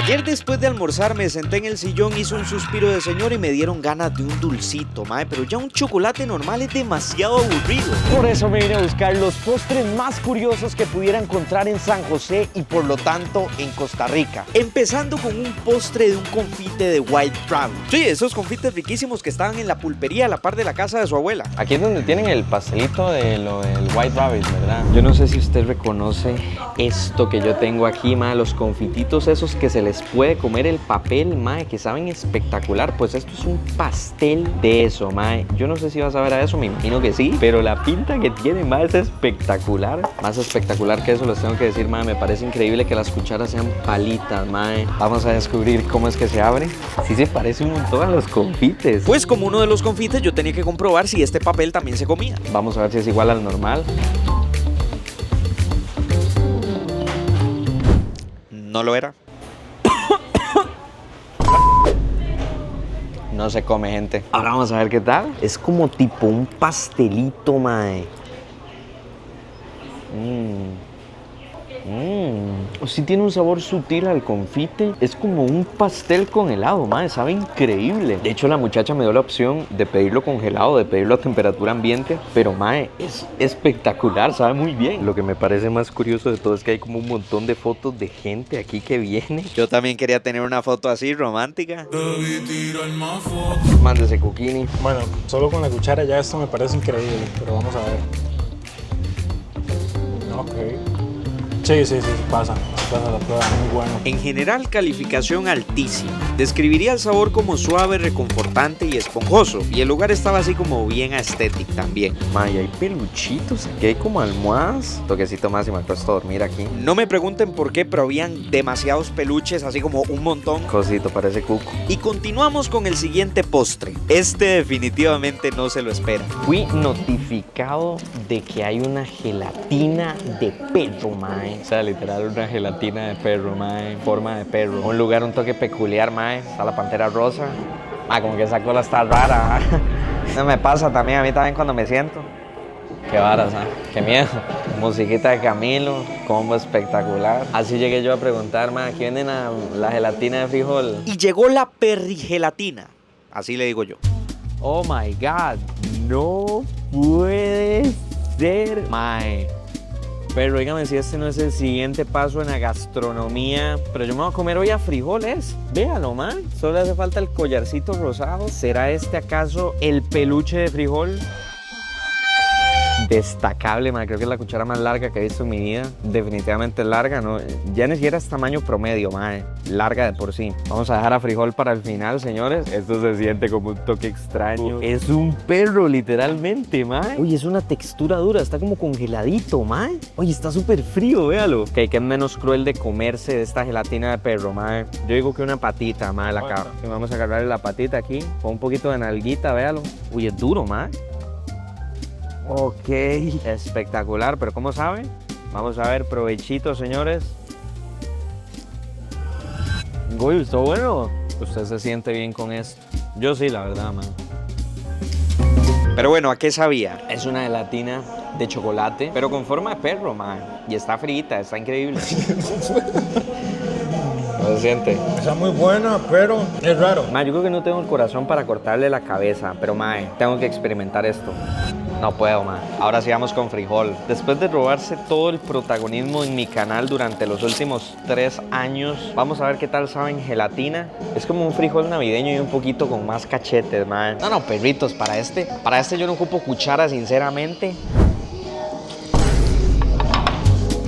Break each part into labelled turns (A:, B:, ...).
A: Ayer después de almorzar me senté en el sillón, hice un suspiro de señor y me dieron ganas de un dulcito, mae, pero ya un chocolate normal es demasiado aburrido.
B: Por eso me vine a buscar los postres más curiosos que pudiera encontrar en San José y por lo tanto en Costa Rica.
A: Empezando con un postre de un confite de White Rabbit. Sí, esos confites riquísimos que estaban en la pulpería a la par de la casa de su abuela.
B: Aquí es donde tienen el pastelito de lo del White Rabbit, ¿verdad? Yo no sé si usted reconoce esto que yo tengo aquí, mae, los confititos esos que se les puede comer el papel, mae, que saben espectacular. Pues esto es un pastel de eso, mae. Yo no sé si vas a ver a eso, me imagino que sí, pero la pinta que tiene, mae, es espectacular. Más espectacular que eso, les tengo que decir, mae, me parece increíble que las cucharas sean palitas, mae. Vamos a descubrir cómo es que se abre. Sí se parece un montón a los confites.
A: Pues como uno de los confites yo tenía que comprobar si este papel también se comía.
B: Vamos a ver si es igual al normal.
A: No lo era.
B: No se come, gente. Ahora vamos a ver qué tal. Es como tipo un pastelito, mae. Sí tiene un sabor sutil al confite. Es como un pastel con helado, mae. Sabe increíble. De hecho, la muchacha me dio la opción de pedirlo congelado, de pedirlo a temperatura ambiente. Pero, mae, es espectacular. Sabe muy bien. Lo que me parece más curioso de todo es que hay como un montón de fotos de gente aquí que viene.
A: Yo también quería tener una foto así, romántica.
B: Mándese, Cuquini.
C: Bueno, solo con la cuchara ya esto me parece increíble, pero vamos a ver. Ok. Sí, pasa la prueba, muy bueno.
A: En general, calificación altísima. Describiría el sabor como suave, reconfortante y esponjoso. Y el lugar estaba así como bien aesthetic también.
B: May, hay peluchitos, aquí hay como almohadas. Toquecito más y me acuesto a dormir aquí.
A: No me pregunten por qué, pero habían demasiados peluches, así como un montón.
B: Cosito, parece cuco.
A: Y continuamos con el siguiente postre. Este definitivamente no se lo espera.
B: Fui notificado de que hay una gelatina de perro, mae. O sea, literal, una gelatina de perro, mae. Forma de perro. Un lugar, un toque peculiar, mae. Está la pantera rosa. Ah, como que esa cola está rara. No me pasa también, a mí también cuando me siento. Qué varas, ¿eh? Qué miedo. Musiquita de Camilo, combo espectacular. Así llegué yo a preguntar, mae, ¿aquí venden la gelatina de frijol?
A: Y llegó la perrigelatina. Así le digo yo.
B: Oh my God, no puede ser, mae. Pero dígame si este no es el siguiente paso en la gastronomía. Pero yo me voy a comer hoy a frijoles. Véalo, mae. Solo le hace falta el collarcito rosado. ¿Será este acaso el peluche de frijol? Destacable, mae. Creo que es la cuchara más larga que he visto en mi vida. Definitivamente larga, ¿no? Ya ni siquiera es tamaño promedio, mae. Larga de por sí. Vamos a dejar a frijol para el final, señores. Esto se siente como un toque extraño. Es un perro, literalmente, mae. Oye, es una textura dura. Está como congeladito, mae. Oye, está súper frío, véalo. Ok, ¿qué es menos cruel de comerse de esta gelatina de perro, mae? Yo digo que una patita, mae. Vamos a agarrarle la patita aquí. Con un poquito de nalguita, véalo. Uy, es duro, mae. Ok, espectacular, pero ¿cómo sabe? Vamos a ver, provechito, señores. Uy, está bueno. Usted se siente bien con esto. Yo sí, la verdad, man.
A: Pero bueno, ¿a qué sabía?
B: Es una gelatina de chocolate, pero con forma de perro, man. Y está frita, está increíble. ¿Cómo se siente?
C: Está muy buena, pero es raro.
B: Ma, yo creo que no tengo el corazón para cortarle la cabeza, pero mae, tengo que experimentar esto. No puedo, ma. Ahora sí vamos con frijol. Después de robarse todo el protagonismo en mi canal durante los últimos 3 años, vamos a ver qué tal saben gelatina. Es como un frijol navideño y un poquito con más cachetes, ma. No, perritos, para este yo no ocupo cuchara, sinceramente.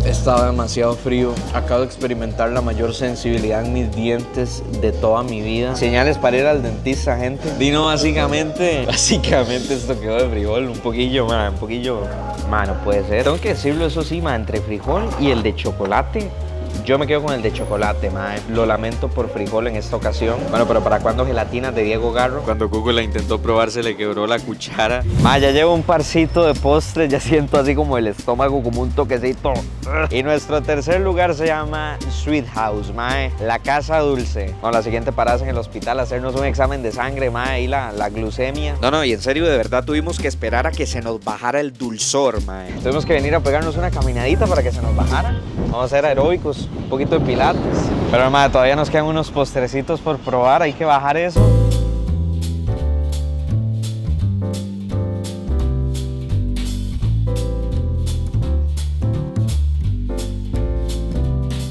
B: Estaba demasiado frío. Acabo de experimentar la mayor sensibilidad en mis dientes de toda mi vida. Señales para ir al dentista, gente. Dino, básicamente esto quedó de frijol. Un poquillo, no puede ser. Tengo que decirlo, eso sí, entre frijol y el de chocolate. Yo me quedo con el de chocolate, mae. Lo lamento por frijol en esta ocasión. Bueno, pero ¿para cuándo gelatinas de Diego Garro?
A: Cuando Cuco la intentó probar se le quebró la cuchara.
B: Mae, ya llevo un parcito de postre. Ya siento así como el estómago, como un toquecito. Y nuestro tercer lugar se llama Sweet House, mae. La casa dulce. Bueno, la siguiente parada es en el hospital, hacernos un examen de sangre, mae. Y la glucemia.
A: No, y en serio, de verdad tuvimos que esperar a que se nos bajara el dulzor, mae.
B: Tuvimos que venir a pegarnos una caminadita para que se nos bajara. Vamos a ser aeróbicos. un poquito de pilates. Pero mae, todavía nos quedan unos postrecitos por probar, hay que bajar eso.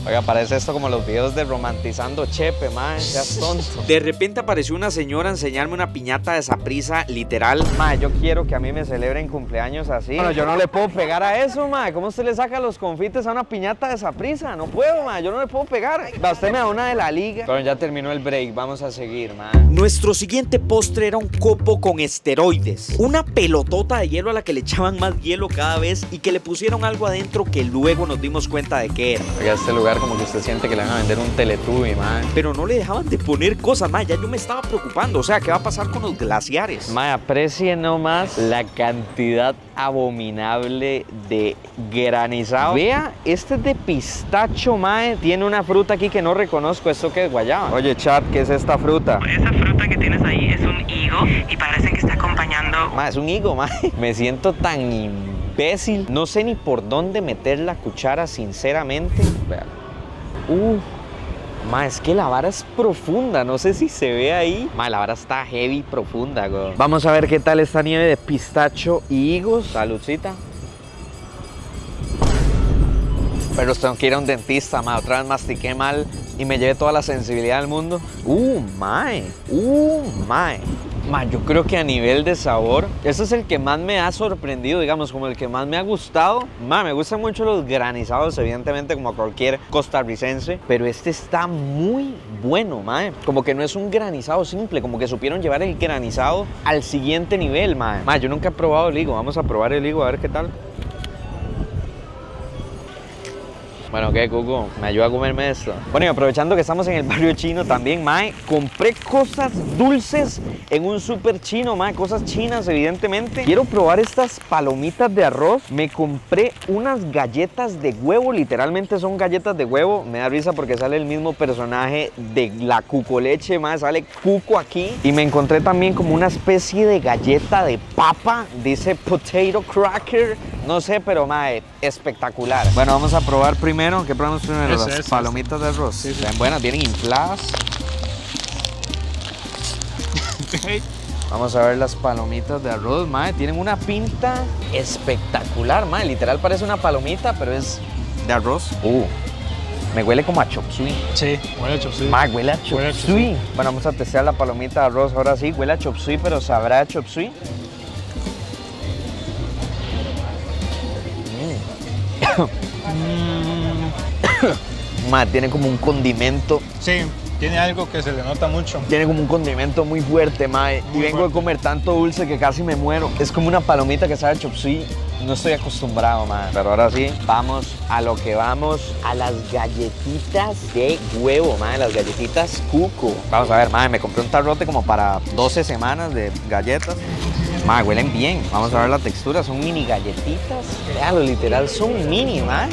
B: Oiga, parece esto como los videos de romantizando Chepe, mae, seas tonto.
A: De repente apareció una señora a enseñarme una piñata de Saprissa, literal.
B: Mae, yo quiero que a mí me celebren cumpleaños así. Bueno, yo no le puedo pegar a eso, mae. ¿Cómo usted le saca los confites a una piñata de Saprissa? No puedo, mae, yo no le puedo pegar. Va, usted me da una de la liga. Bueno, ya terminó el break, vamos a seguir, mae.
A: Nuestro siguiente postre era un copo con esteroides. Una pelotota de hielo a la que le echaban más hielo cada vez y que le pusieron algo adentro que luego nos dimos cuenta de qué era.
B: Oiga, este lugar como que usted siente que le van a vender un Teletubby, mae.
A: Pero no le dejaban de poner cosas, mae, ya yo me estaba preocupando. O sea, ¿qué va a pasar con los glaciares?
B: Mae, aprecie nomás la cantidad abominable de granizado. Vea, este es de pistacho, mae. Tiene una fruta aquí que no reconozco. ¿Esto qué es, guayaba? Oye, chat, ¿qué es esta fruta?
D: Esa fruta que tienes ahí es un higo y parece que está acompañando.
B: Mae, es un higo, mae. Me siento tan imbécil. No sé ni por dónde meter la cuchara, sinceramente. Vea. Ma, es que la vara es profunda, no sé si se ve ahí. Ma, la vara está heavy profunda, güey. Vamos a ver qué tal esta nieve de pistacho y higos. Saludcita. Pero tengo que ir a un dentista, ma. Otra vez mastiqué mal y me llevé toda la sensibilidad del mundo. Mae. Ma, yo creo que a nivel de sabor, este es el que más me ha sorprendido, digamos, como el que más me ha gustado. Ma, me gustan mucho los granizados, evidentemente, como a cualquier costarricense, pero este está muy bueno, ma. Como que no es un granizado simple, como que supieron llevar el granizado al siguiente nivel, ma. Ma, yo nunca he probado el higo, vamos a probar el higo a ver qué tal. Bueno, ¿qué, Cuco? ¿Me ayuda a comerme esto? Bueno, y aprovechando que estamos en el barrio chino también, mae, compré cosas dulces en un súper chino, mae, cosas chinas, evidentemente. Quiero probar estas palomitas de arroz. Me compré unas galletas de huevo, literalmente son galletas de huevo. Me da risa porque sale el mismo personaje de la Cucoleche, mae, sale Cuco aquí. Y me encontré también como una especie de galleta de papa, dice potato cracker. No sé, pero mae, espectacular. Bueno, vamos a probar primero. ¿Qué probamos primero? Las palomitas de arroz. Sí, sí. Ven buenas, vienen infladas. Vamos a ver las palomitas de arroz, mae. Tienen una pinta espectacular, mae. Literal parece una palomita, pero es de arroz. Me huele como a chop suey.
C: Sí, huele a chop suey.
B: Mae, huele a chop suey. Bueno, vamos a testear la palomita de arroz. Ahora sí, huele a chop suey, pero ¿sabrá a chop suey? Mae, tiene como un condimento.
C: Sí, tiene algo que se le nota mucho.
B: Tiene como un condimento muy fuerte, mae. Y vengo de comer tanto dulce que casi me muero. Es como una palomita que sabe a chop suey. No estoy acostumbrado, mae. Pero ahora sí, vamos a lo que vamos. A las galletitas de huevo, mae. Las galletitas Cuco. Vamos a ver, mae. Me compré un tarrote como para 12 semanas de galletas. Mae, huelen bien. Vamos a ver la textura. Son mini galletitas. Veanlo, literal, son mini, mae.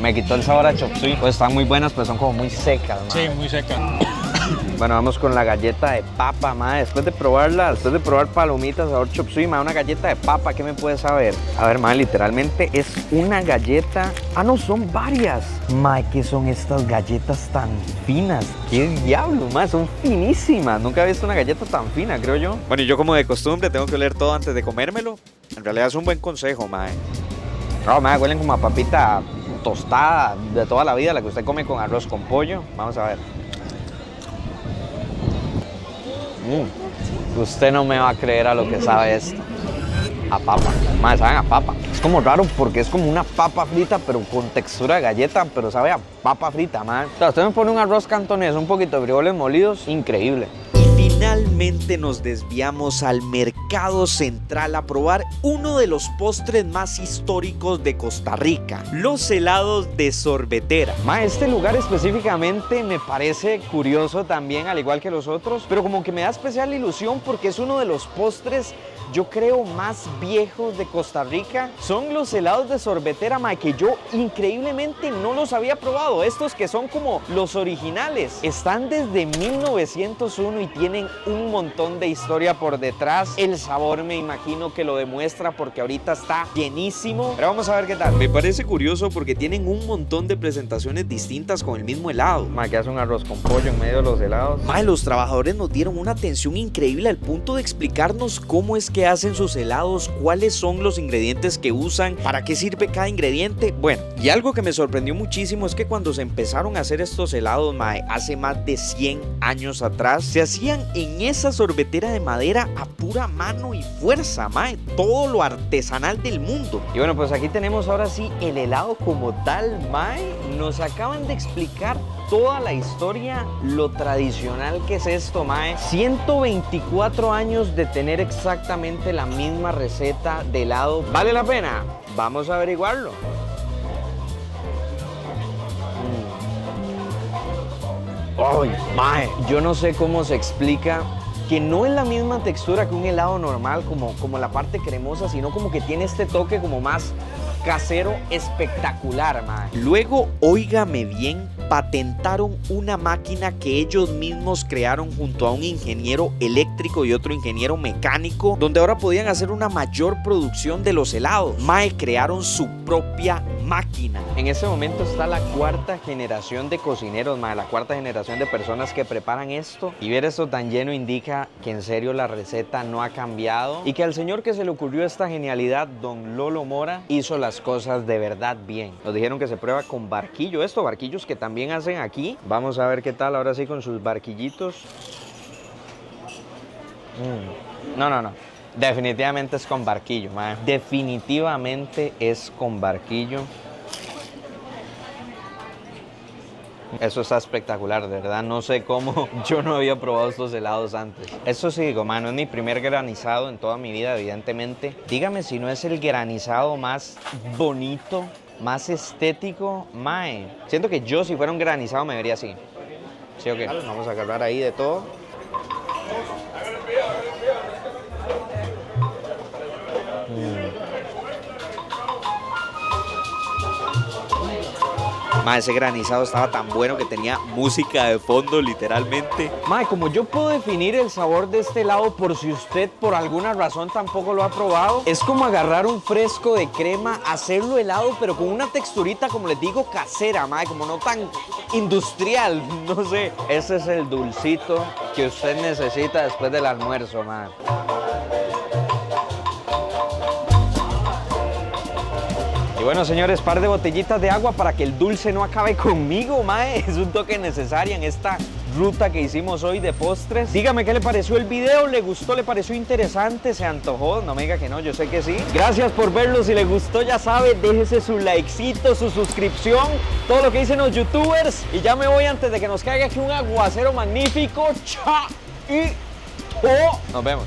B: Me quitó el sabor a chop suey. Pues están muy buenas, pero son como muy secas, mae.
C: Sí, muy seca.
B: Bueno, vamos con la galleta de papa, mae. Después de probarla, después de probar palomitas, sabor chop suey, mae, una galleta de papa, ¿qué me puede saber? A ver, mae, literalmente es una galleta. Ah, no, son varias. Mae, ¿qué son estas galletas tan finas? ¿Qué diablo, mae? Son finísimas. Nunca he visto una galleta tan fina, creo yo.
A: Bueno, y yo como de costumbre tengo que oler todo antes de comérmelo. En realidad es un buen consejo, mae.
B: No, mae, huelen como a papita tostada de toda la vida, la que usted come con arroz con pollo. Vamos a ver. Usted no me va a creer a lo que sabe esto. A papa. Mae, saben a papa. Es como raro porque es como una papa frita, pero con textura de galleta, pero sabe a papa frita, mae. O sea, usted me pone un arroz cantonés, un poquito de frijoles molidos, increíble.
A: Finalmente nos desviamos al mercado central a probar uno de los postres más históricos de Costa Rica, los helados de sorbetera.
B: Ma, este lugar específicamente me parece curioso también, al igual que los otros, pero como que me da especial ilusión porque es uno de los postres yo creo, más viejos de Costa Rica son los helados de sorbetera, mae, que yo increíblemente no los había probado. Estos que son como los originales. Están desde 1901 y tienen un montón de historia por detrás. El sabor me imagino que lo demuestra porque ahorita está llenísimo. Pero vamos a ver qué tal.
A: Me parece curioso porque tienen un montón de presentaciones distintas con el mismo helado.
B: Mae, que hace un arroz con pollo en medio de los helados.
A: Mae, los trabajadores nos dieron una atención increíble al punto de explicarnos cómo es que hacen sus helados, cuáles son los ingredientes que usan, para qué sirve cada ingrediente. Bueno, y algo que me sorprendió muchísimo es que cuando se empezaron a hacer estos helados, mae, hace más de 100 años atrás, se hacían en esa sorbetera de madera a pura mano y fuerza, mae, todo lo artesanal del mundo.
B: Y bueno, pues aquí tenemos ahora sí el helado como tal, mae. Nos acaban de explicar toda la historia, lo tradicional que es esto, mae. 124 años de tener exactamente la misma receta de helado. ¿Vale la pena? Vamos a averiguarlo. ¡Ay, mae! Yo no sé cómo se explica que no es la misma textura que un helado normal, como la parte cremosa, sino como que tiene este toque como más casero espectacular, mae.
A: Luego, óigame bien, patentaron una máquina que ellos mismos crearon junto a un ingeniero eléctrico y otro ingeniero mecánico, donde ahora podían hacer una mayor producción de los helados. Mae, crearon su propia máquina.
B: En ese momento está la cuarta generación de cocineros, mae, la cuarta generación de personas que preparan esto. Y ver esto tan lleno indica que en serio la receta no ha cambiado y que al señor que se le ocurrió esta genialidad, don Lolo Mora, hizo las cosas de verdad bien. Nos dijeron que se prueba con barquillo, barquillos que también hacen aquí. Vamos a ver qué tal ahora sí con sus barquillitos. No. Definitivamente es con barquillo, mae. Definitivamente es con barquillo. Eso está espectacular, de verdad. No sé cómo yo no había probado estos helados antes. Eso sí digo, mano, es mi primer granizado en toda mi vida, evidentemente. Dígame si no es el granizado más bonito, más estético, mae. Siento que yo, si fuera un granizado, me vería así. ¿Sí o qué? Vamos a agarrar ahí de todo.
A: Mae, ese granizado estaba tan bueno que tenía música de fondo, literalmente.
B: Mae, como yo puedo definir el sabor de este helado por si usted por alguna razón tampoco lo ha probado, es como agarrar un fresco de crema, hacerlo helado, pero con una texturita, como les digo, casera, mae, como no tan industrial, no sé. Ese es el dulcito que usted necesita después del almuerzo, mae. Bueno, señores, par de botellitas de agua para que el dulce no acabe conmigo, mae. Es un toque necesario en esta ruta que hicimos hoy de postres. Dígame qué le pareció el video, ¿le gustó, le pareció interesante, se antojó? No me diga que no, yo sé que sí. Gracias por verlo, si le gustó ya sabe, déjese su likecito, su suscripción, todo lo que dicen los youtubers. Y ya me voy antes de que nos caiga aquí un aguacero magnífico. ¡Chao! Y... ¡oh! Nos vemos.